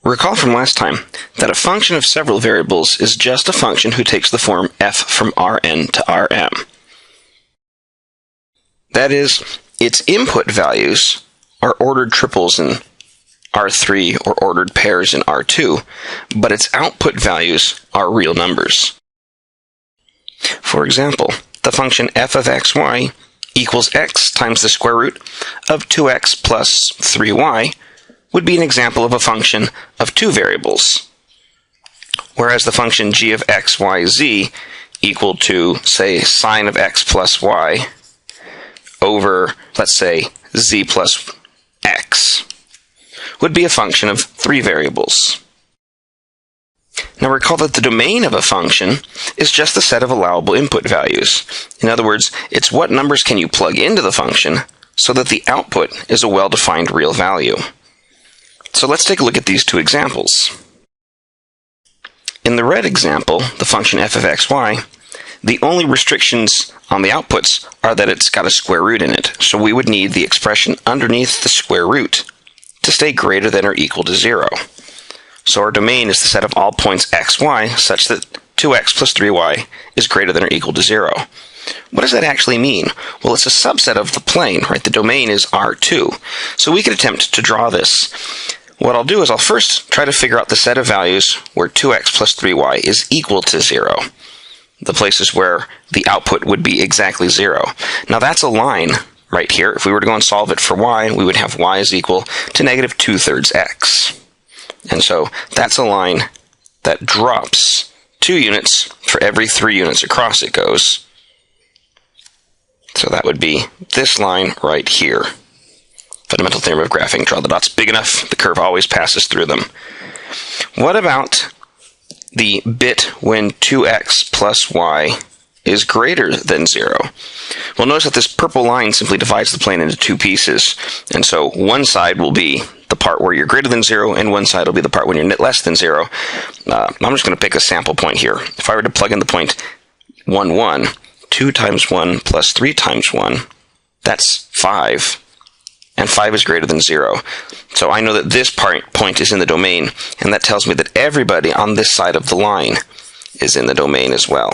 Recall from last time that a function of several variables is just a function who takes the form f from Rn to Rm. That is, its input values are ordered triples in R3 or ordered pairs in R2, but its output values are real numbers. For example, the function f of xy equals x times the square root of 2x plus 3y would be an example of a function of two variables, whereas the function g of x, y, z equal to, say, sine of x plus y over, let's say, z plus x would be a function of three variables. Now recall that the domain of a function is just the set of allowable input values. In other words, it's what numbers can you plug into the function so that the output is a well-defined real value. So let's take a look at these two examples. In the red example, the function f of xy, the only restrictions on the outputs are that it's got a square root in it, so we would need the expression underneath the square root to stay greater than or equal to 0. So our domain is the set of all points xy such that 2x plus 3y is greater than or equal to 0. What does that actually mean? Well, it's a subset of the plane, right? The domain is R2. So we could attempt to draw this. What I'll do is I'll first try to figure out the set of values where 2x plus 3y is equal to 0. The places where the output would be exactly 0. Now that's a line right here. If we were to go and solve it for y, we would have y is equal to negative 2/3 x. And so that's a line that drops 2 units for every 3 units across it goes. So that would be this line right here. Fundamental theorem of graphing. Draw the dots big enough, the curve always passes through them. What about the bit when 2x plus y is greater than 0? Well, notice that this purple line simply divides the plane into two pieces. And so one side will be the part where you're greater than 0, and one side will be the part when you're less than 0. I'm just going to pick a sample point here. If I were to plug in the point 1, 1, 2 times 1 plus 3 times 1, that's 5. And 5 is greater than 0. So I know that this point is in the domain, and that tells me that everybody on this side of the line is in the domain as well.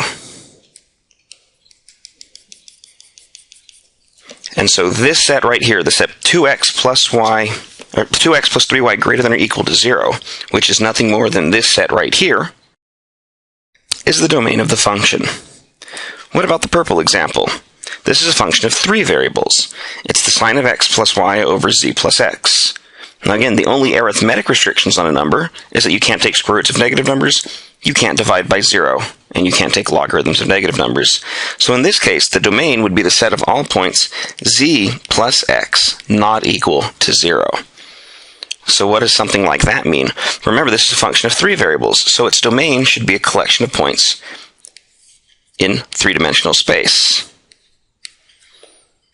And so this set right here, the set 2x plus y, or 2x plus 3y greater than or equal to 0, which is nothing more than this set right here, is the domain of the function. What about the purple example? This is a function of three variables. It's the sine of x plus y over z plus x. Now again, the only arithmetic restrictions on a number is that you can't take square roots of negative numbers, you can't divide by 0, and you can't take logarithms of negative numbers. So in this case, the domain would be the set of all points z plus x not equal to 0. So what does something like that mean? Remember, this is a function of three variables, so its domain should be a collection of points in three-dimensional space.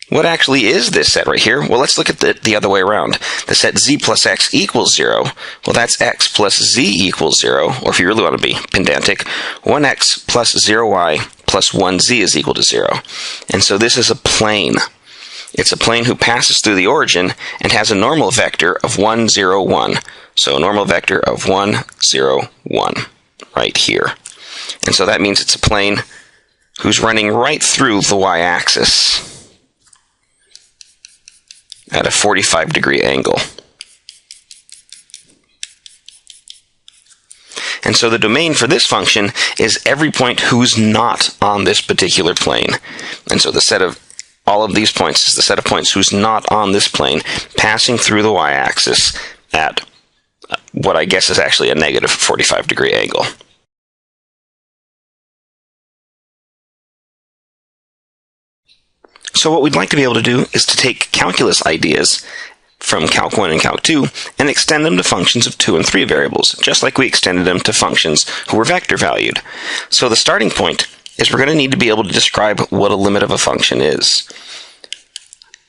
What actually is this set right here? Well, let's look at the other way around. The set z plus x equals 0. Well, that's x plus z equals 0, or if you really want to be pedantic, 1x plus 0y plus 1z is equal to 0. And so this is a plane. It's a plane who passes through the origin and has a normal vector of 1, 0, 1. So a normal vector of 1, 0, 1 right here. And so that means it's a plane who's running right through the y-axis at a 45-degree angle. And so the domain for this function is every point who's not on this particular plane. And so the set of all of these points is the set of points who's not on this plane, passing through the y-axis at what I guess is actually a negative 45-degree angle. So what we'd like to be able to do is to take calculus ideas from Calc 1 and Calc 2 and extend them to functions of 2 and 3 variables, just like we extended them to functions who were vector valued. So the starting point is we're going to need to be able to describe what a limit of a function is.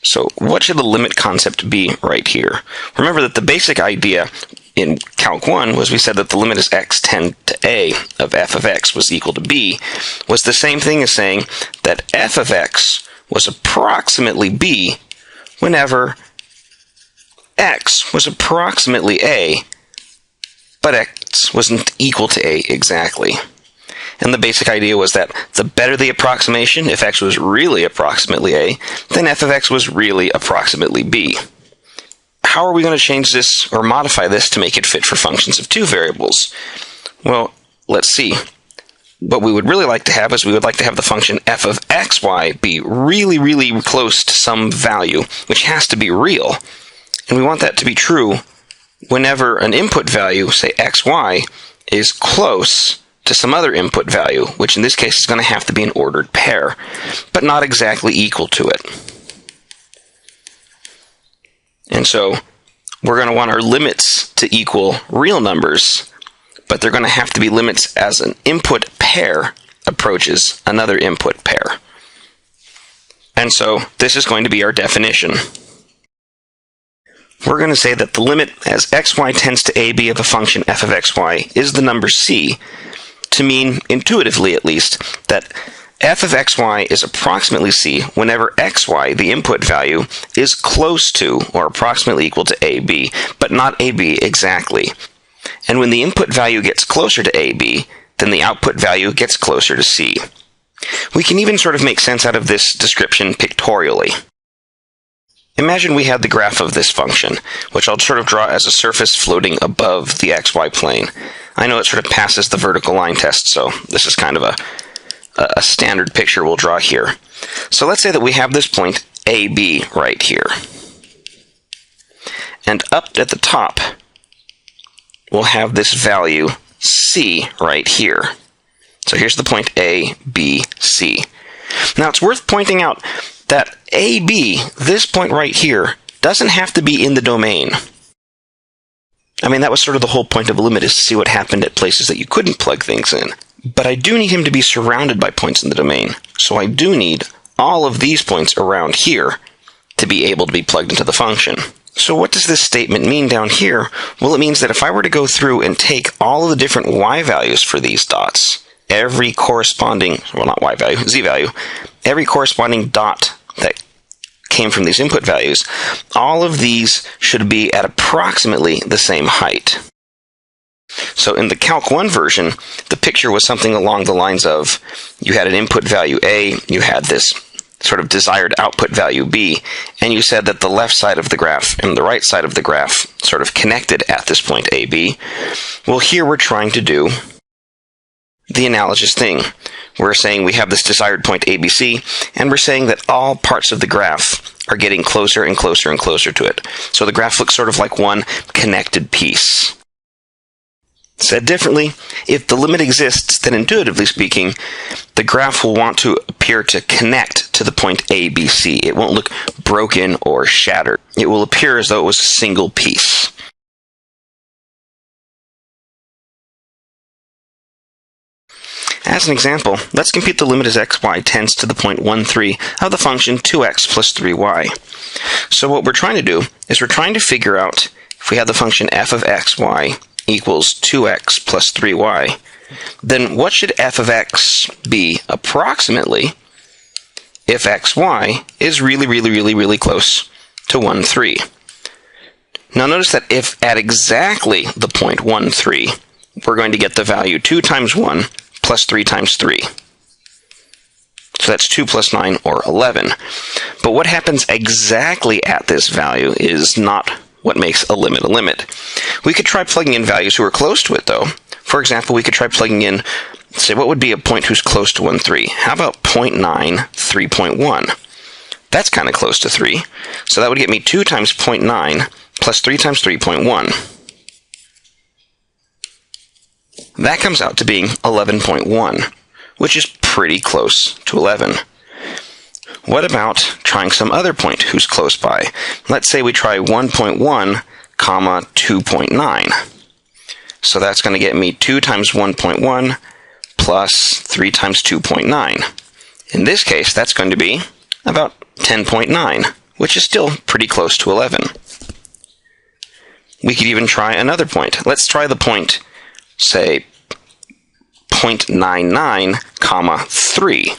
So what should the limit concept be right here? Remember that the basic idea in Calc 1 was we said that the limit as x tend to a of f of x was equal to b was the same thing as saying that f of x was approximately b whenever x was approximately a but x wasn't equal to a exactly. And the basic idea was that the better the approximation, if x was really approximately a, then f of x was really approximately b. How are we going to change this or modify this to make it fit for functions of two variables? Well, let's see. What we would really like to have is we would like to have the function f of xy be really, really close to some value, which has to be real. And we want that to be true whenever an input value, say xy, is close to some other input value, which in this case is going to have to be an ordered pair, but not exactly equal to it. And so we're going to want our limits to equal real numbers, but they're going to have to be limits as an input pair approaches another input pair. And so this is going to be our definition. We're going to say that the limit as xy tends to ab of a function f of xy is the number c, to mean, intuitively at least, that f of xy is approximately c whenever xy, the input value, is close to or approximately equal to ab, but not ab exactly. And when the input value gets closer to ab, then the output value gets closer to c. We can even sort of make sense out of this description pictorially. Imagine we had the graph of this function, which I'll sort of draw as a surface floating above the xy plane. I know it sort of passes the vertical line test, so this is kind of a standard picture we'll draw here. So let's say that we have this point AB right here. And up at the top, we'll have this value C right here. So here's the point A, B, C. Now it's worth pointing out that AB, this point right here, doesn't have to be in the domain. I mean, that was sort of the whole point of a limit, is to see what happened at places that you couldn't plug things in. But I do need him to be surrounded by points in the domain. So I do need all of these points around here to be able to be plugged into the function. So what does this statement mean down here? Well, it means that if I were to go through and take all of the different y values for these dots, every corresponding, well, not y value, z value, every corresponding dot that came from these input values, all of these should be at approximately the same height. So in the Calc 1 version, the picture was something along the lines of, you had an input value A, you had this sort of desired output value B, and you said that the left side of the graph and the right side of the graph sort of connected at this point AB. Well, here we're trying to do the analogous thing. We're saying we have this desired point ABC, and we're saying that all parts of the graph are getting closer and closer and closer to it. So the graph looks sort of like one connected piece. Said differently, if the limit exists, then intuitively speaking, the graph will want to appear to connect to the point ABC. It won't look broken or shattered. It will appear as though it was a single piece. As an example, let's compute the limit as xy tends to the point 1, 3 of the function 2x plus 3y. So what we're trying to do is we're trying to figure out if we have the function f of xy equals 2x plus 3y, then what should f of x be approximately if xy is really close to 1, 3? Now notice that if at exactly the point 1, 3, we're going to get the value 2 times 1 plus 3 times 3. So that's 2 plus 9, or 11. But what happens exactly at this value is not what makes a limit a limit. We could try plugging in values who are close to it, though. For example, we could try plugging in, say, what would be a point who's close to 1, 3? How about 0.9, 3.1? That's kind of close to 3. So that would get me 2 times 0.9 plus 3 times 3.1. That comes out to being 11.1, which is pretty close to 11. What about trying some other point who's close by? Let's say we try 1.1, comma 2.9. So that's going to get me 2 times 1.1 plus 3 times 2.9. In this case, that's going to be about 10.9, which is still pretty close to 11. We could even try another point. Let's try the point, say, 0.99, comma 3.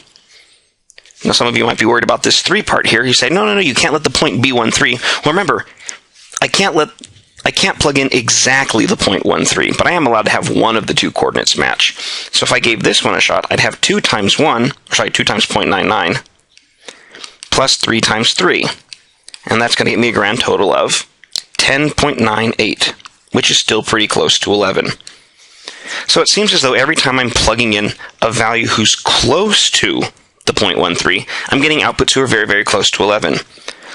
Now, some of you might be worried about this 3 part here. You say, no, you can't let the point be 1, 3. Well, remember, I can't let I can't plug in exactly the 0.13, but I am allowed to have one of the two coordinates match. So if I gave this one a shot, I'd have 2 times 2 times 0.99 plus 3 times 3. And that's going to get me a grand total of 10.98, which is still pretty close to 11. So it seems as though every time I'm plugging in a value who's close to the 0.13, I'm getting outputs who are very, very close to 11.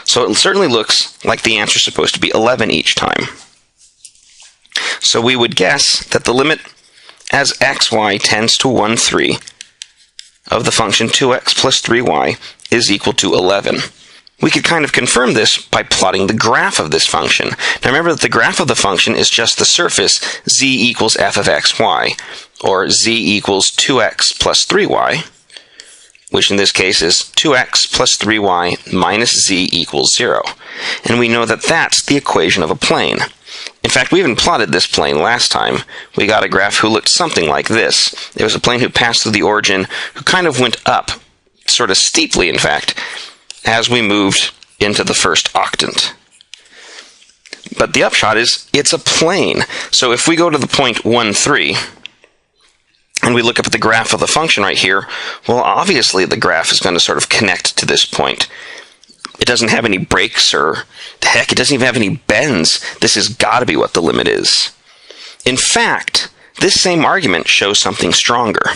So it certainly looks like the answer is supposed to be 11 each time. So we would guess that the limit as xy tends to 1, 3 of the function 2x plus 3y is equal to 11. We could kind of confirm this by plotting the graph of this function. Now remember that the graph of the function is just the surface z equals f of xy, or z equals 2x plus 3y, which in this case is 2x plus 3y minus z equals 0. And we know that that's the equation of a plane. In fact, we even plotted this plane last time. We got a graph who looked something like this. It was a plane who passed through the origin, who kind of went up, sort of steeply in fact, as we moved into the first octant. But the upshot is, it's a plane. So if we go to the point 1, 3, and we look up at the graph of the function right here, well, obviously the graph is going to sort of connect to this point. It doesn't have any breaks, or heck, it doesn't even have any bends. This has got to be what the limit is. In fact, this same argument shows something stronger.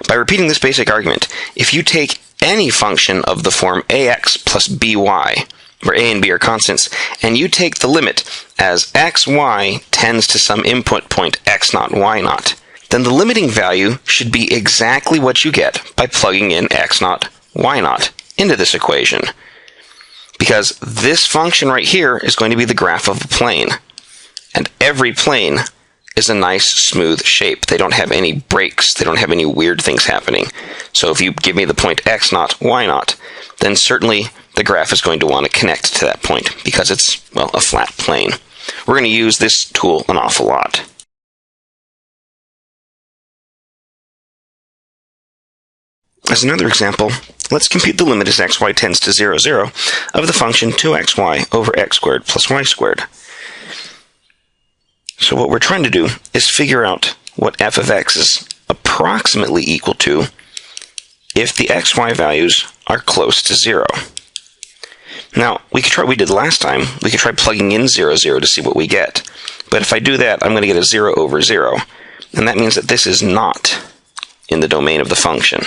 By repeating this basic argument, if you take any function of the form ax plus by, where a and b are constants, and you take the limit as xy tends to some input point x0, y0, then the limiting value should be exactly what you get by plugging in x0, y0 into this equation. Because this function right here is going to be the graph of a plane. And every plane is a nice smooth shape. They don't have any breaks. They don't have any weird things happening. So if you give me the point x0, y0, then certainly the graph is going to want to connect to that point because it's, well, a flat plane. We're going to use this tool an awful lot. As another example, let's compute the limit as xy tends to 0, 0 of the function 2xy over x squared plus y squared. So what we're trying to do is figure out what f of x is approximately equal to if the xy values are close to 0. Now, we could try what we did last time. We could try plugging in 0, 0 to see what we get. But if I do that, I'm going to get a 0 over 0. And that means that this is not in the domain of the function.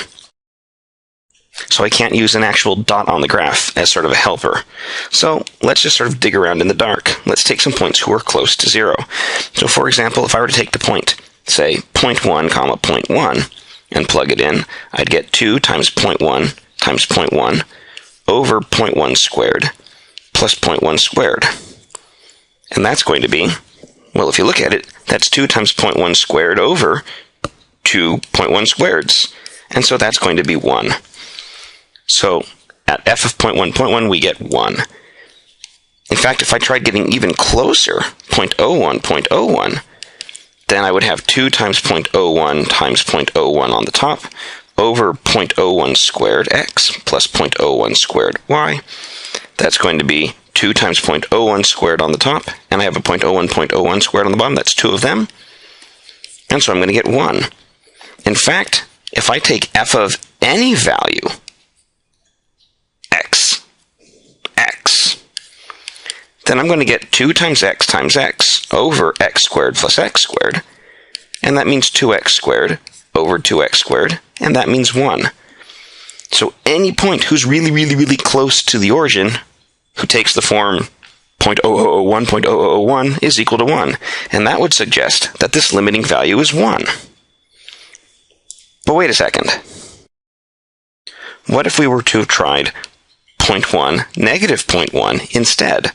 So I can't use an actual dot on the graph as sort of a helper. So let's just sort of dig around in the dark. Let's take some points who are close to 0. So for example, if I were to take the point, say 0.1, 0.1, and plug it in, I'd get 2 times 0.1 times 0.1 over 0.1 squared plus 0.1 squared. And that's going to be, well, if you look at it, that's 2 times 0.1 squared over 2 0.1 squareds. And so that's going to be 1. So at f of 0.1, we get 1. In fact, if I tried getting even closer, 0.01, 0.01, then I would have 2 times 0.01 times 0.01 on the top over 0.01 squared x plus 0.01 squared y. That's going to be 2 times 0.01 squared on the top, and I have a 0.01, 0.01 squared on the bottom. That's 2 of them. And so I'm going to get 1. In fact, if I take f of any value, x, then I'm going to get 2 times x over x squared plus x squared, and that means 2x squared over 2x squared, and that means 1. So any point who's really, really, really close to the origin, who takes the form 0.0001, 0.0001 is equal to 1, and that would suggest that this limiting value is 1. But wait a second. What if we were to have tried 0.1, negative 0.1 instead?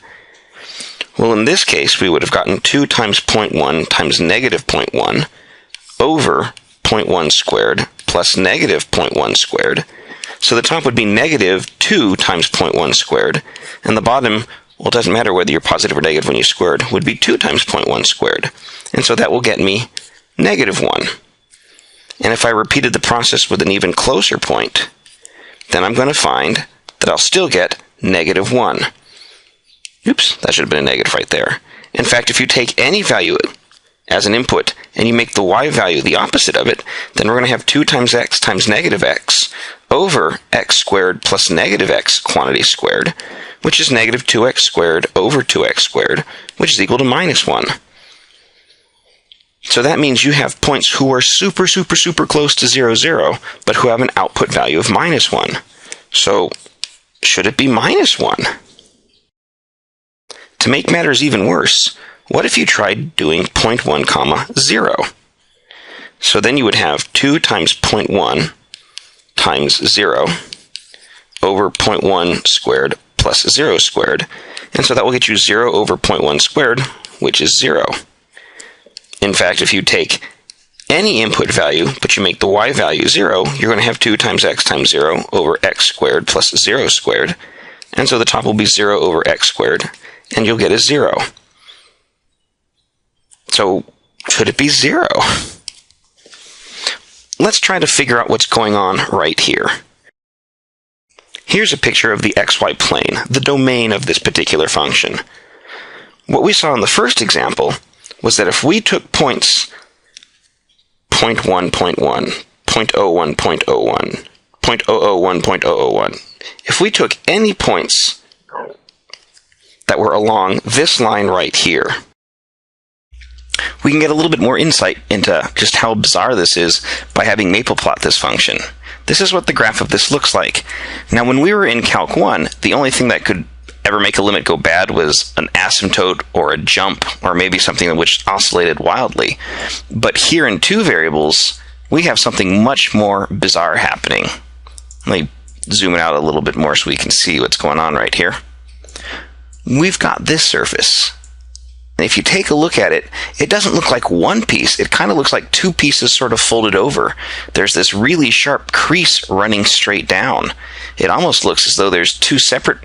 Well, in this case, we would have gotten 2 times 0.1 times negative 0.1 over 0.1 squared plus negative 0.1 squared. So the top would be negative 2 times 0.1 squared, and the bottom, well, it doesn't matter whether you're positive or negative when you squared, would be 2 times 0.1 squared. And so that will get me negative 1. And if I repeated the process with an even closer point, then I'm going to find that I'll still get negative 1. Oops, that should have been a negative right there. In fact, if you take any value as an input and you make the y value the opposite of it, then we're going to have 2 times x times negative x over x squared plus negative x quantity squared, which is negative 2x squared over 2x squared, which is equal to minus 1. So that means you have points who are super, super, super close to 0, 0, but who have an output value of minus 1. So should it be minus 1? To make matters even worse, what if you tried doing 0.1 comma 0? So then you would have 2 times 0.1 times 0 over 0.1 squared plus 0 squared. And so that will get you 0 over 0.1 squared, which is 0. In fact, if you take any input value, but you make the y value 0, you're going to have 2 times x times 0 over x squared plus 0 squared. And so the top will be 0 over x squared, and you'll get a 0. So should it be 0? Let's try to figure out what's going on right here. Here's a picture of the xy plane, the domain of this particular function. What we saw in the first example was that if we took points 0.1, 0.1, 0.01, 0.01, 0.001, 0.001, if we took any points that were along this line right here, we can get a little bit more insight into just how bizarre this is by having maple plot this function. This is what the graph of this looks like. Now, when we were in Calc 1, the only thing that could ever make a limit go bad was an asymptote or a jump, or maybe something which oscillated wildly. But here in 2 variables, we have something much more bizarre happening. Let me zoom it out a little bit more so we can see what's going on right here. We've got this surface. And if you take a look at it, it doesn't look like one piece. It kind of looks like 2 pieces sort of folded over. There's this really sharp crease running straight down. It almost looks as though there's 2 separate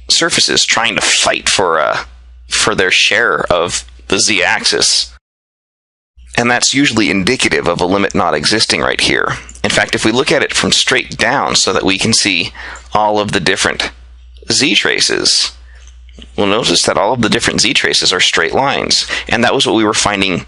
surfaces trying to fight for their share of the z-axis. And that's usually indicative of a limit not existing right here. In fact, if we look at it from straight down so that we can see all of the different z-traces, we'll notice that all of the different z-traces are straight lines. And that was what we were finding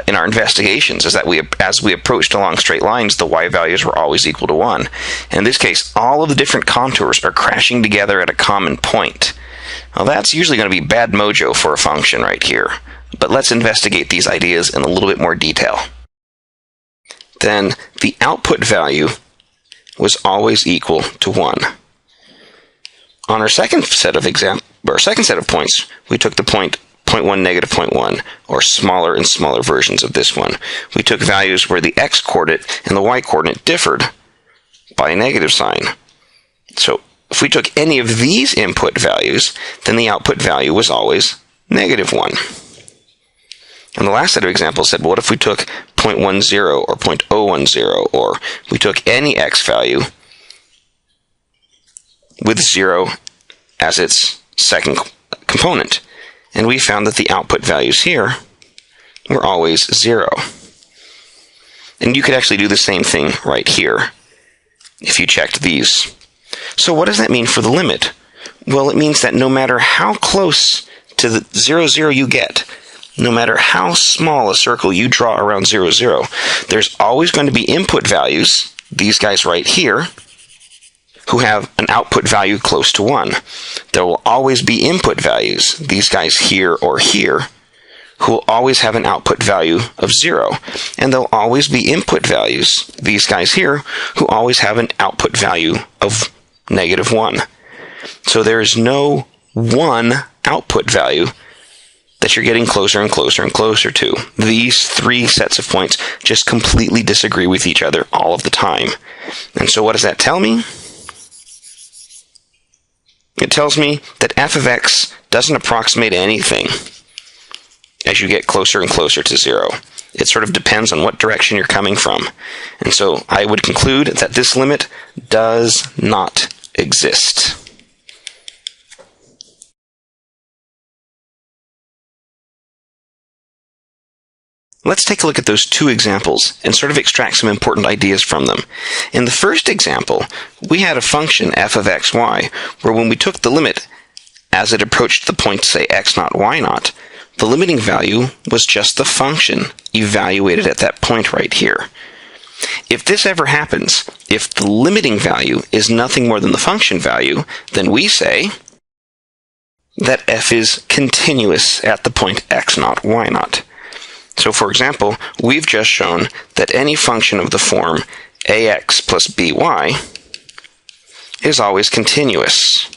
in our investigations, is that as we approached along straight lines, the y values were always equal to 1. And in this case, all of the different contours are crashing together at a common point. Well, that's usually going to be bad mojo for a function right here. But let's investigate these ideas in a little bit more detail. Then the output value was always equal to 1. On our second set of points, we took the point 0.1, negative 0.1, or smaller and smaller versions of this one. We took values where the x-coordinate and the y-coordinate differed by a negative sign. So if we took any of these input values, then the output value was always negative 1. And the last set of examples said, well, what if we took 0.10 or 0.010, or we took any x value with 0 as its second component? And we found that the output values here were always 0. And you could actually do the same thing right here if you checked these. So what does that mean for the limit? Well, it means that no matter how close to the 0, 0 you get, no matter how small a circle you draw around 0, 0, there's always going to be input values, these guys right here, who have an output value close to 1. There will always be input values, these guys here or here, who will always have an output value of 0. And there'll always be input values, these guys here, who always have an output value of negative 1. So there is no one output value that you're getting closer and closer and closer to. These 3 sets of points just completely disagree with each other all of the time. And so what does that tell me? It tells me that f of x doesn't approximate anything as you get closer and closer to 0. It sort of depends on what direction you're coming from. And so I would conclude that this limit does not exist. Let's take a look at those 2 examples and sort of extract some important ideas from them. In the first example, we had a function f of xy, where when we took the limit as it approached the point, say, x0, y0, the limiting value was just the function evaluated at that point right here. If this ever happens, if the limiting value is nothing more than the function value, then we say that f is continuous at the point x0, y0. So, for example, we've just shown that any function of the form ax plus by is always continuous.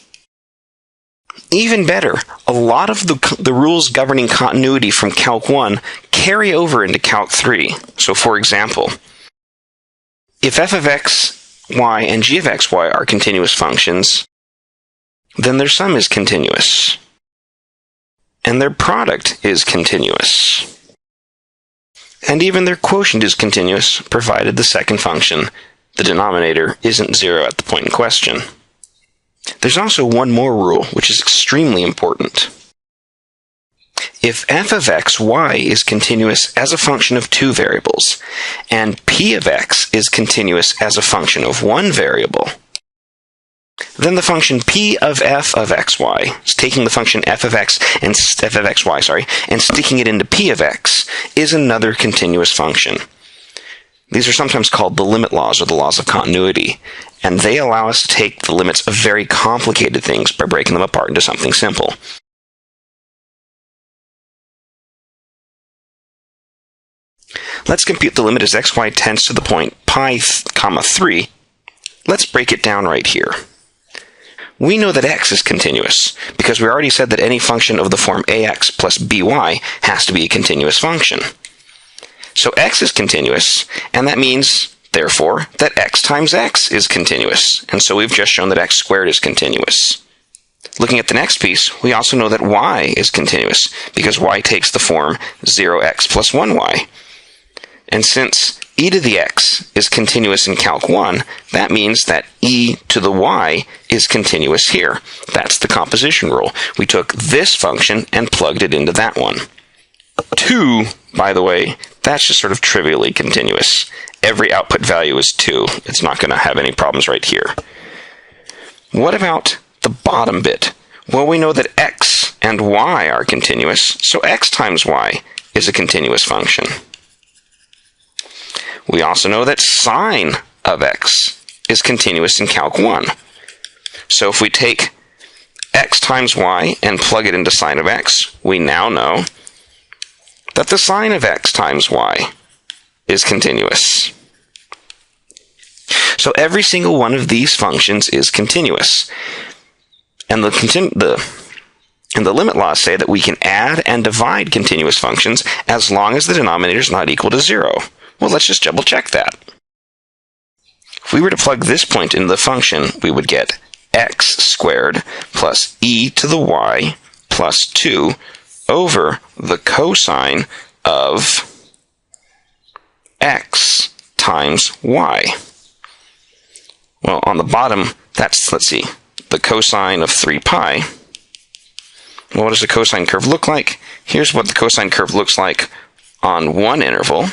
Even better, a lot of the rules governing continuity from Calc 1 carry over into Calc 3. So, for example, if f of x, y, and g of x, y are continuous functions, then their sum is continuous, and their product is continuous. And even their quotient is continuous, provided the second function, the denominator, isn't 0 at the point in question. There's also one more rule, which is extremely important. If f of x, y is continuous as a function of two variables, and p of x is continuous as a function of one variable, then the function p of f of xy is taking the function f of x and f of xy, and sticking it into p of x is another continuous function. These are sometimes called the limit laws or the laws of continuity, and they allow us to take the limits of very complicated things by breaking them apart into something simple. Let's compute the limit as xy tends to the point pi, 3. Let's break it down right here. We know that x is continuous, because we already said that any function of the form ax plus by has to be a continuous function. So x is continuous, and that means, therefore, that x times x is continuous. And so we've just shown that x squared is continuous. Looking at the next piece, we also know that y is continuous, because y takes the form 0x plus 1y. And since e to the x is continuous in Calc 1, that means that e to the y is continuous here. That's the composition rule. We took this function and plugged it into that one. 2, by the way, that's just sort of trivially continuous. Every output value is 2. It's not going to have any problems right here. What about the bottom bit? Well, we know that x and y are continuous, so x times y is a continuous function. We also know that sine of x is continuous in Calc 1. So if we take x times y and plug it into sine of x, we now know that the sine of x times y is continuous. So every single one of these functions is continuous. And the limit laws say that we can add and divide continuous functions as long as the denominator is not equal to 0. Well, let's just double check that. If we were to plug this point into the function, we would get x squared plus e to the y plus 2 over the cosine of x times y. Well, on the bottom, that's, let's see, the cosine of 3 pi. Well, what does the cosine curve look like? Here's what the cosine curve looks like on one interval.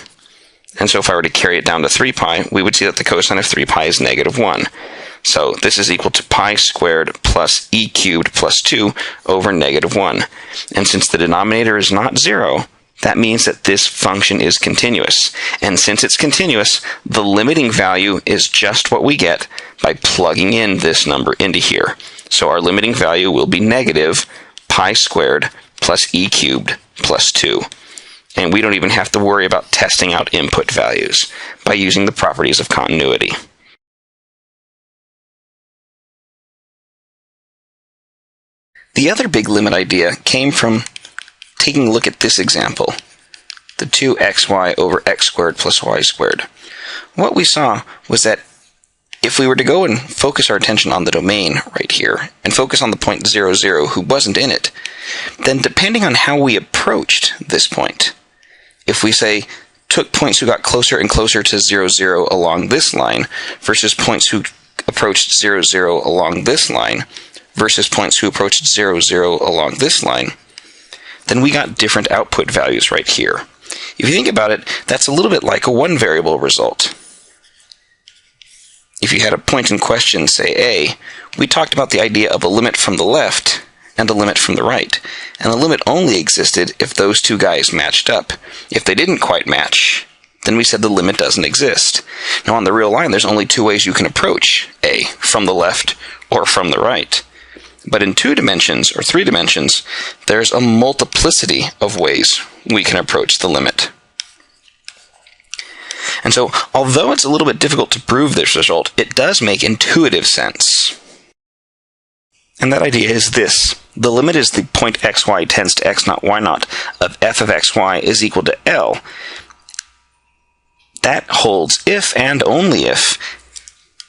And so if I were to carry it down to 3 pi, we would see that the cosine of 3 pi is negative 1. So this is equal to pi squared plus e cubed plus 2 over negative 1. And since the denominator is not 0, that means that this function is continuous. And since it's continuous, the limiting value is just what we get by plugging in this number into here. So our limiting value will be negative pi squared plus e cubed plus 2. And we don't even have to worry about testing out input values by using the properties of continuity. The other big limit idea came from taking a look at this example, the 2xy over x squared plus y squared. What we saw was that if we were to go and focus our attention on the domain right here, and focus on the point 0, 0, who wasn't in it, then depending on how we approached this point, if we say took points who got closer and closer to 0, 0 along this line versus points who approached 0, 0 along this line versus points who approached 0, 0 along this line, then we got different output values right here. If you think about it, that's a little bit like a one-variable result. If you had a point in question, say A, we talked about the idea of a limit from the left and the limit from the right. And the limit only existed if those two guys matched up. If they didn't quite match, then we said the limit doesn't exist. Now on the real line, there's only two ways you can approach A, from the left or from the right. But in 2 dimensions or 3 dimensions, there's a multiplicity of ways we can approach the limit. And so, although it's a little bit difficult to prove this result, it does make intuitive sense. And that idea is this. The limit is the point xy tends to x naught y naught of f of xy is equal to L. That holds if and only if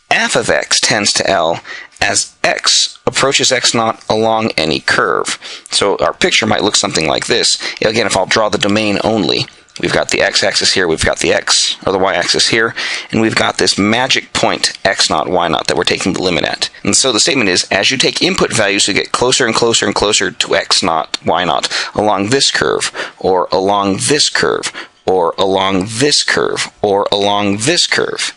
f of x tends to L as x approaches x naught along any curve. So our picture might look something like this. Again, if I'll draw the domain only, we've got the x-axis here, we've got the x, or the y-axis here, and we've got this magic point x naught, y naught that we're taking the limit at. And so the statement is, as you take input values, you get closer and closer and closer to x naught, y naught, along this curve, or along this curve, or along this curve, or along this curve.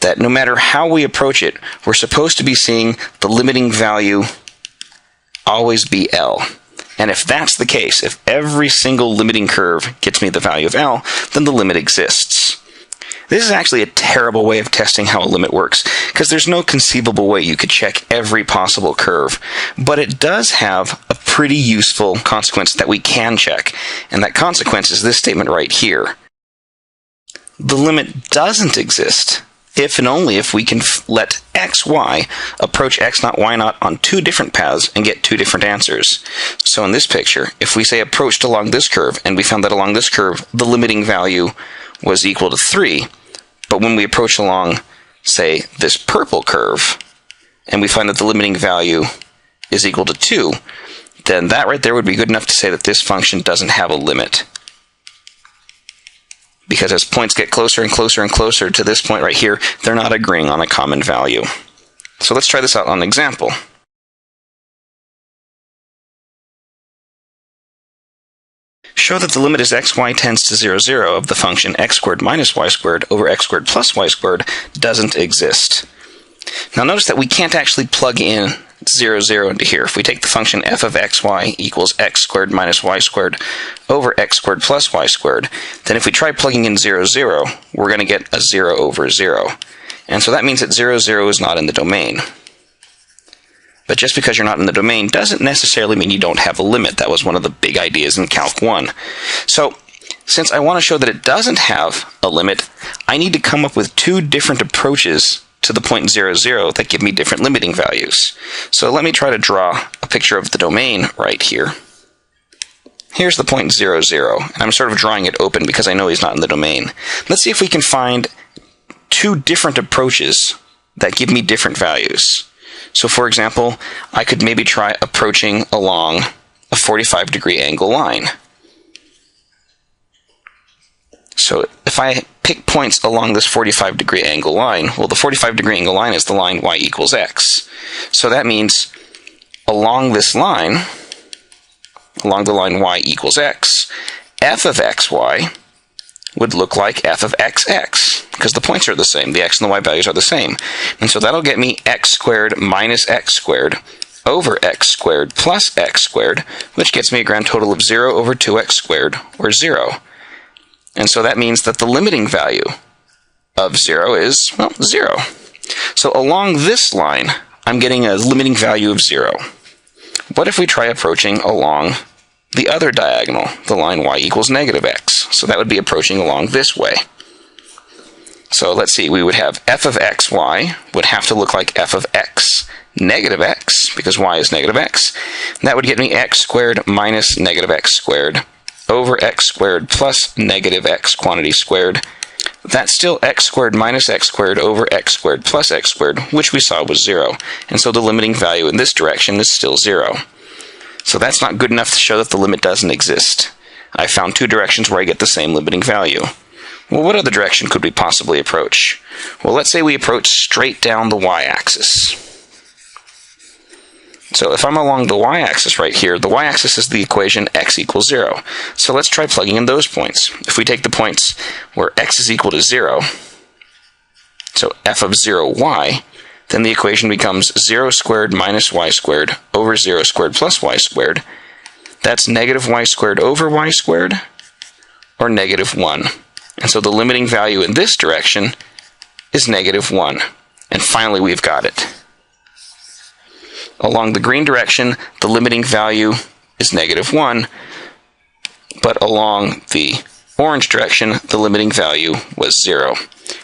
That no matter how we approach it, we're supposed to be seeing the limiting value always be L. And if that's the case, if every single limiting curve gets me the value of L, then the limit exists. This is actually a terrible way of testing how a limit works, because there's no conceivable way you could check every possible curve. But it does have a pretty useful consequence that we can check, and that consequence is this statement right here. The limit doesn't exist if and only if we can let xy approach x naught, y naught on 2 different paths and get 2 different answers. So in this picture, if we say approached along this curve, and we found that along this curve the limiting value was equal to 3, but when we approach along, say, this purple curve, and we find that the limiting value is equal to 2, then that right there would be good enough to say that this function doesn't have a limit. Because as points get closer and closer and closer to this point right here, they're not agreeing on a common value. So let's try this out on an example. Show that the limit as xy tends to 0, 0 of the function x squared minus y squared over x squared plus y squared doesn't exist. Now notice that we can't actually plug in 0, 0 into here. If we take the function f of xy equals x squared minus y squared over x squared plus y squared, then if we try plugging in 0, 0, we're going to get a 0 over 0. And so that means that 0, 0 is not in the domain. But just because you're not in the domain doesn't necessarily mean you don't have a limit. That was one of the big ideas in Calc 1. So, since I want to show that it doesn't have a limit, I need to come up with 2 different approaches to the point 0, 0 that give me different limiting values. So let me try to draw a picture of the domain right here. Here's the point 0, 0, and I'm sort of drawing it open because I know he's not in the domain. Let's see if we can find 2 different approaches that give me different values. So for example, I could maybe try approaching along a 45-degree angle line. So if I pick points along this 45-degree angle line, well, the 45-degree angle line is the line y equals x. So that means along this line, along the line y equals x, f of xy would look like f of xx, because the points are the same. The x and the y values are the same. And so that'll get me x squared minus x squared over x squared plus x squared, which gets me a grand total of 0 over 2x squared, or 0. And so that means that the limiting value of 0 is, well, 0. So along this line, I'm getting a limiting value of 0. What if we try approaching along the other diagonal, the line y equals negative x? So that would be approaching along this way. So let's see, we would have f of xy would have to look like f of x negative x, because y is negative x. And that would get me x squared minus negative x squared over x squared plus negative x quantity squared. That's still x squared minus x squared over x squared plus x squared, which we saw was 0. And so the limiting value in this direction is still 0. So that's not good enough to show that the limit doesn't exist. I found 2 directions where I get the same limiting value. Well, what other direction could we possibly approach? Well, let's say we approach straight down the y-axis. So if I'm along the y-axis right here, the y-axis is the equation x equals 0. So let's try plugging in those points. If we take the points where x is equal to 0, so f of 0y, then the equation becomes 0 squared minus y squared over 0 squared plus y squared. That's negative y squared over y squared, or negative 1. And so the limiting value in this direction is negative 1. And finally, we've got it. Along the green direction, the limiting value is negative 1, but along the orange direction, the limiting value was 0.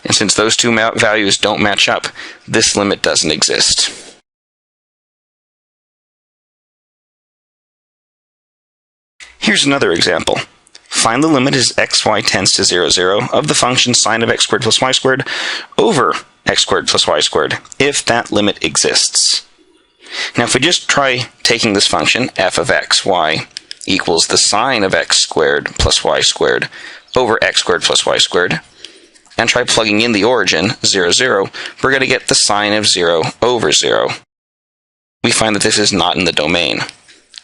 And since those two values don't match up, this limit doesn't exist. Here's another example. Find the limit as xy tends to 0, 0 of the function sine of x squared plus y squared over x squared plus y squared, if that limit exists. Now, if we just try taking this function, f of xy equals the sine of x squared plus y squared over x squared plus y squared, and try plugging in the origin, 0, 0, we're going to get the sine of 0 over 0. We find that this is not in the domain.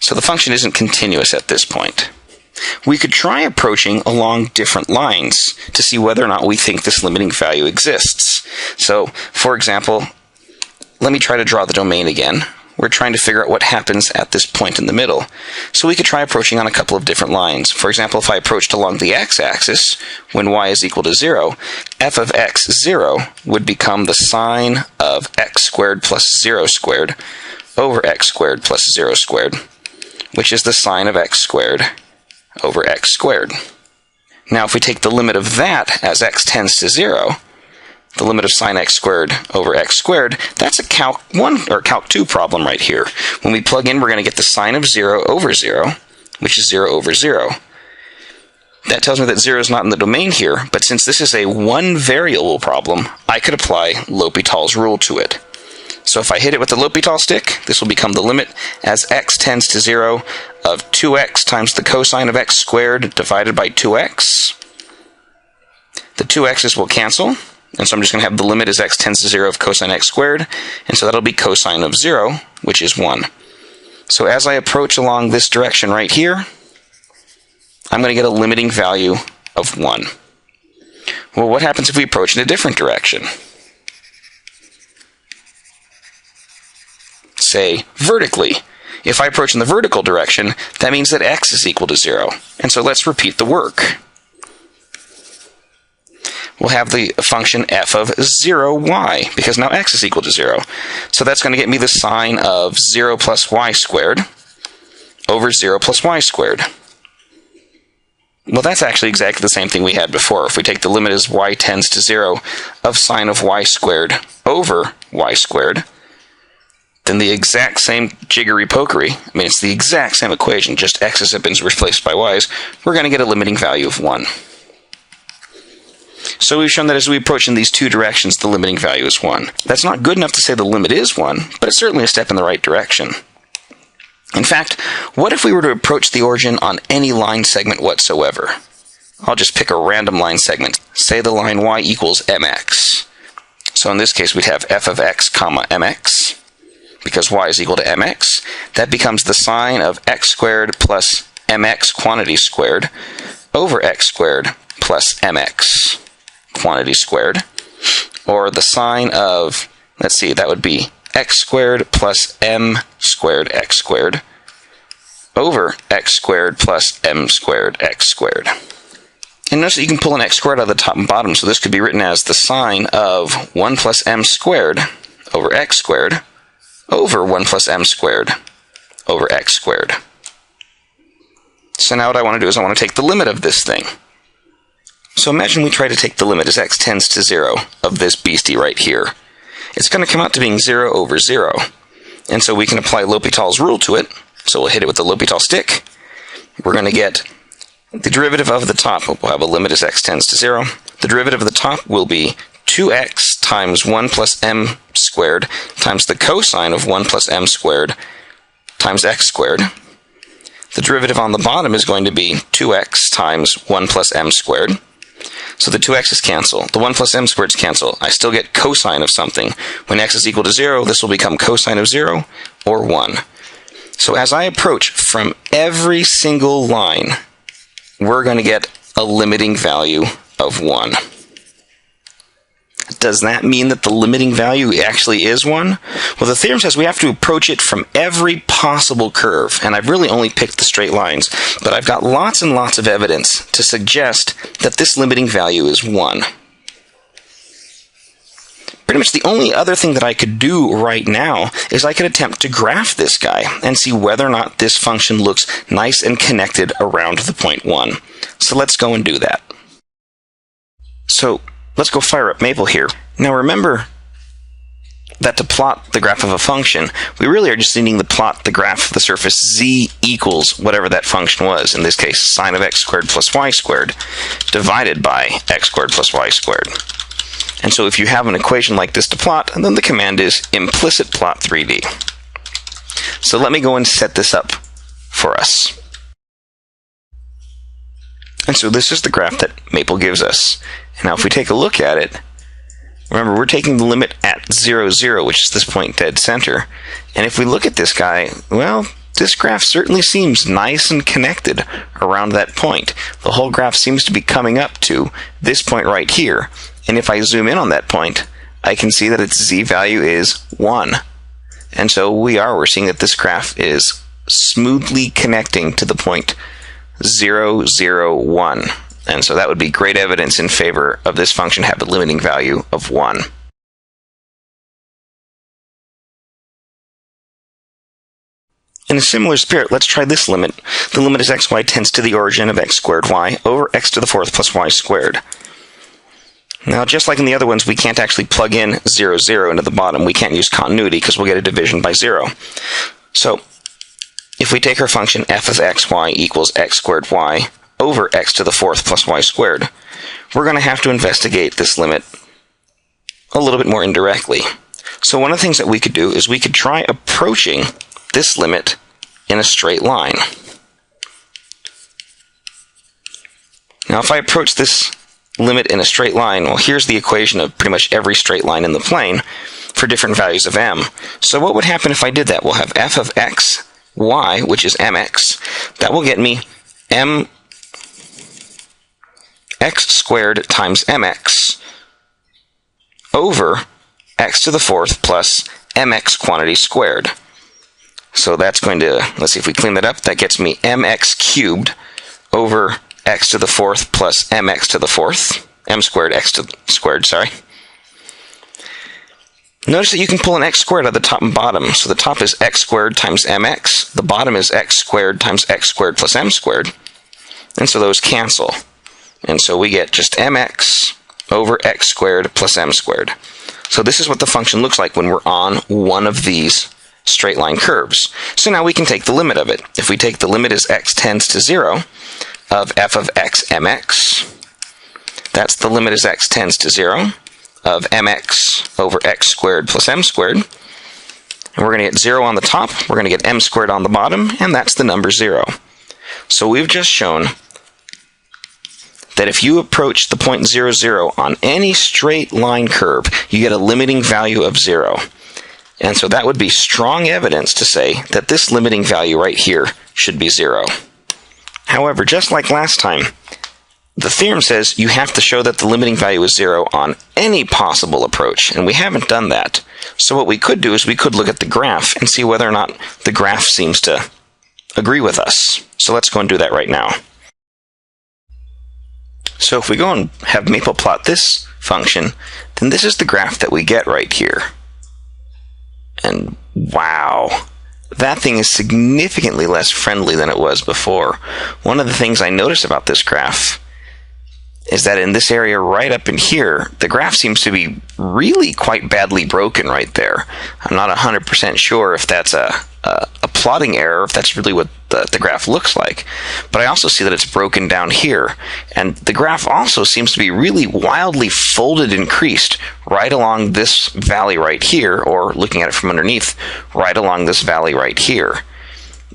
So the function isn't continuous at this point. We could try approaching along different lines to see whether or not we think this limiting value exists. So, for example, let me try to draw the domain again. We're trying to figure out what happens at this point in the middle. So we could try approaching on a couple of different lines. For example, if I approached along the x-axis, when y is equal to 0, f of x, 0, would become the sine of x squared plus 0 squared over x squared plus 0 squared, which is the sine of x squared over x squared. Now, if we take the limit of that as x tends to 0, the limit of sine x squared over x squared, that's a Calc 1 or Calc 2 problem right here. When we plug in, we're going to get the sine of 0 over 0, which is 0 over 0. That tells me that 0 is not in the domain here, but since this is a one-variable problem, I could apply L'Hopital's rule to it. So if I hit it with the L'Hopital stick, this will become the limit as x tends to 0 of 2x times the cosine of x squared divided by 2x. The 2x's will cancel, and so I'm just going to have the limit as x tends to 0 of cosine x squared, and so that'll be cosine of 0, which is 1. So as I approach along this direction right here, I'm going to get a limiting value of 1. Well, what happens if we approach in a different direction? Say, vertically. If I approach in the vertical direction, that means that x is equal to 0. And so let's repeat the work. We'll have the function f of 0y, because now x is equal to 0. So that's going to get me the sine of 0 plus y squared over 0 plus y squared. Well, that's actually exactly the same thing we had before. If we take the limit as y tends to 0 of sine of y squared over y squared, then the exact same jiggery-pokery, I mean, it's the exact same equation, just x's have been replaced by y's, we're going to get a limiting value of 1. So we've shown that as we approach in these two directions, the limiting value is 1. That's not good enough to say the limit is 1, but it's certainly a step in the right direction. In fact, what if we were to approach the origin on any line segment whatsoever? I'll just pick a random line segment. Say the line y equals mx. So in this case, we'd have f of x comma mx. Because y is equal to mx, that becomes the sine of x squared plus mx quantity squared over x squared plus mx quantity squared, or the sine of, let's see, that would be x squared plus m squared x squared over x squared plus m squared x squared. And notice that you can pull an x squared out of the top and bottom, so this could be written as the sine of 1 plus m squared over x squared over 1 plus m squared over x squared. So now what I want to do is I want to take the limit of this thing. So imagine we try to take the limit as x tends to 0 of this beastie right here. It's going to come out to being 0 over 0. And so we can apply L'Hopital's rule to it. So we'll hit it with the L'Hopital stick. We're going to get the derivative of the top. We'll have a limit as x tends to 0. The derivative of the top will be 2x times 1 plus m squared times the cosine of 1 plus m squared times x squared. The derivative on the bottom is going to be 2x times 1 plus m squared. So the 2x's cancel. The 1 plus m squareds cancel. I still get cosine of something. When x is equal to 0, this will become cosine of 0, or 1. So as I approach from every single line, we're going to get a limiting value of 1. Does that mean that the limiting value actually is 1? Well, the theorem says we have to approach it from every possible curve, and I've really only picked the straight lines, but I've got lots and lots of evidence to suggest that this limiting value is 1. Pretty much the only other thing that I could do right now is I could attempt to graph this guy and see whether or not this function looks nice and connected around the point 1. So let's go and do that. So let's go fire up Maple here. Now remember that to plot the graph of a function, we really are just needing to plot the graph of the surface z equals whatever that function was, in this case sine of x squared plus y squared, divided by x squared plus y squared. And so if you have an equation like this to plot, then the command is implicit plot 3D. So let me go and set this up for us. And so this is the graph that Maple gives us. And now if we take a look at it, remember we're taking the limit at 0, 0, which is this point dead center. And if we look at this guy, well, this graph certainly seems nice and connected around that point. The whole graph seems to be coming up to this point right here. And if I zoom in on that point, I can see that its z-value is 1. And so we're seeing that this graph is smoothly connecting to the point 0, 0, 1. And so that would be great evidence in favor of this function have a limiting value of 1. In a similar spirit, let's try this limit. The limit is xy tends to the origin of x squared y over x to the fourth plus y squared. Now, just like in the other ones, we can't actually plug in 0, 0 into the bottom. We can't use continuity because we'll get a division by 0. So, if we take our function f of xy equals x squared y over x to the fourth plus y squared, we're going to have to investigate this limit a little bit more indirectly. So one of the things that we could do is we could try approaching this limit in a straight line. Now, if I approach this limit in a straight line, well, here's the equation of pretty much every straight line in the plane for different values of m. So what would happen if I did that? We'll have f of x, y, which is mx. That will get me m x squared times mx over x to the fourth plus mx quantity squared. So that's going to, let's see if we clean that up, that gets me mx cubed over x to the fourth plus mx to the fourth, m squared x to the squared, sorry. Notice that you can pull an x squared out of the top and bottom. So the top is x squared times mx, the bottom is x squared times x squared plus m squared, and so those cancel. And so we get just mx over x squared plus m squared. So this is what the function looks like when we're on one of these straight line curves. So now we can take the limit of it. If we take the limit as x tends to 0, of f of x mx. That's the limit as x tends to 0 of mx over x squared plus m squared. And we're going to get 0 on the top, we're going to get m squared on the bottom, and that's the number 0. So we've just shown that if you approach the point 0, 0 on any straight line curve, you get a limiting value of 0. And so that would be strong evidence to say that this limiting value right here should be 0. However, just like last time, the theorem says you have to show that the limiting value is 0 on any possible approach, and we haven't done that. So what we could do is we could look at the graph and see whether or not the graph seems to agree with us. So let's go and do that right now. So if we go and have Maple plot this function, then this is the graph that we get right here. And wow! That thing is significantly less friendly than it was before. One of the things I notice about this graph is that in this area right up in here, the graph seems to be really quite badly broken right there. I'm not 100% sure if that's a plotting error, if that's really what the graph looks like. But I also see that it's broken down here. And the graph also seems to be really wildly folded and creased right along this valley right here, or looking at it from underneath, right along this valley right here.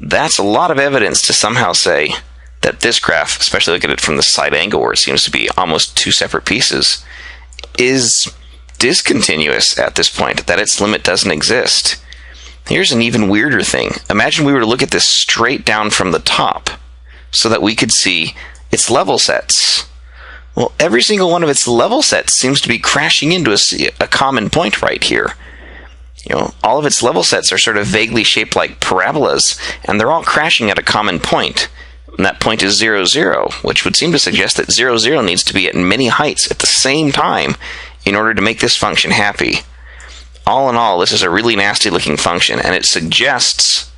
That's a lot of evidence to somehow say that this graph, especially looking at it from the side angle where it seems to be almost two separate pieces, is discontinuous at this point, that its limit doesn't exist. Here's an even weirder thing. Imagine we were to look at this straight down from the top so that we could see its level sets. Well, every single one of its level sets seems to be crashing into a common point right here. All of its level sets are sort of vaguely shaped like parabolas, and they're all crashing at a common point. And that point is 0, 0, which would seem to suggest that 0, 0 needs to be at many heights at the same time in order to make this function happy. All in all, this is a really nasty looking function, and it suggests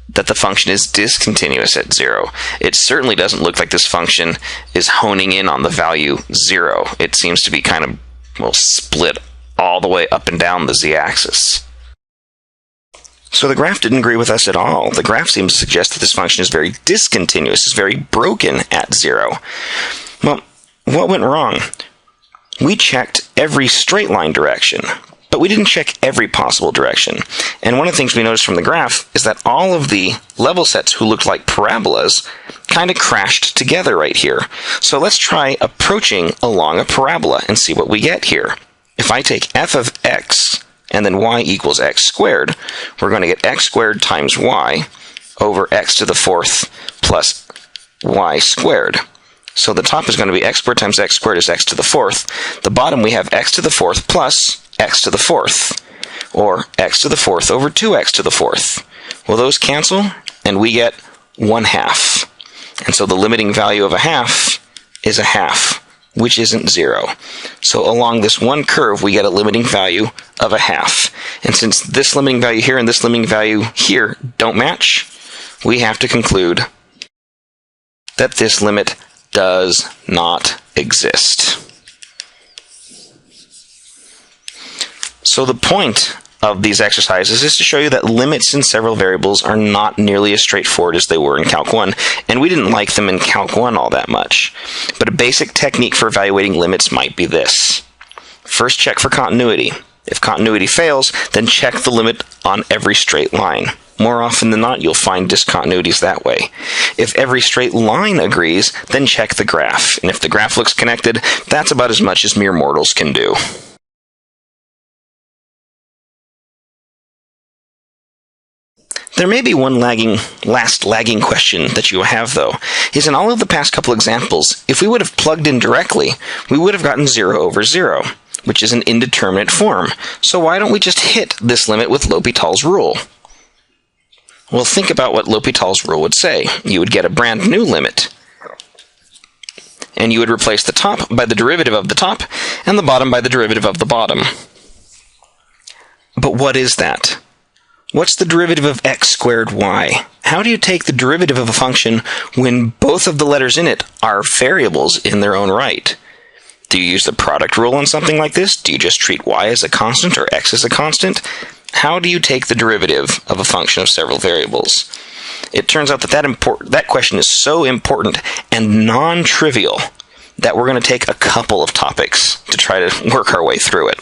that the function is discontinuous at 0. It certainly doesn't look like this function is honing in on the value 0. It seems to be kind of, split all the way up and down the z-axis. So the graph didn't agree with us at all. The graph seems to suggest that this function is very discontinuous, is very broken at 0. Well, what went wrong? We checked every straight line direction, but we didn't check every possible direction. And one of the things we noticed from the graph is that all of the level sets who looked like parabolas kind of crashed together right here. So let's try approaching along a parabola and see what we get here. If I take f of x and then y equals x squared, we're going to get x squared times y over x to the fourth plus y squared. So the top is going to be x squared times x squared is x to the fourth. The bottom we have x to the fourth plus x to the fourth, or x to the fourth over 2x to the fourth. Well, those cancel, and we get 1/2. And so the limiting value of a half is a half, which isn't 0. So along this one curve, we get a limiting value of a half. And since this limiting value here and this limiting value here don't match, we have to conclude that this limit does not exist. So the point of these exercises is to show you that limits in several variables are not nearly as straightforward as they were in Calc 1, and we didn't like them in Calc 1 all that much. But a basic technique for evaluating limits might be this. First, check for continuity. If continuity fails, then check the limit on every straight line. More often than not, you'll find discontinuities that way. If every straight line agrees, then check the graph. And if the graph looks connected, that's about as much as mere mortals can do. There may be one last lagging question that you have, though, is in all of the past couple examples, if we would have plugged in directly, we would have gotten 0 over 0, which is an indeterminate form. So why don't we just hit this limit with L'Hopital's rule? Well, think about what L'Hopital's rule would say. You would get a brand new limit, and you would replace the top by the derivative of the top, and the bottom by the derivative of the bottom. But what is that? What's the derivative of x squared y? How do you take the derivative of a function when both of the letters in it are variables in their own right? Do you use the product rule on something like this? Do you just treat y as a constant or x as a constant? How do you take the derivative of a function of several variables? It turns out that that question is so important and non-trivial that we're going to take a couple of topics to try to work our way through it.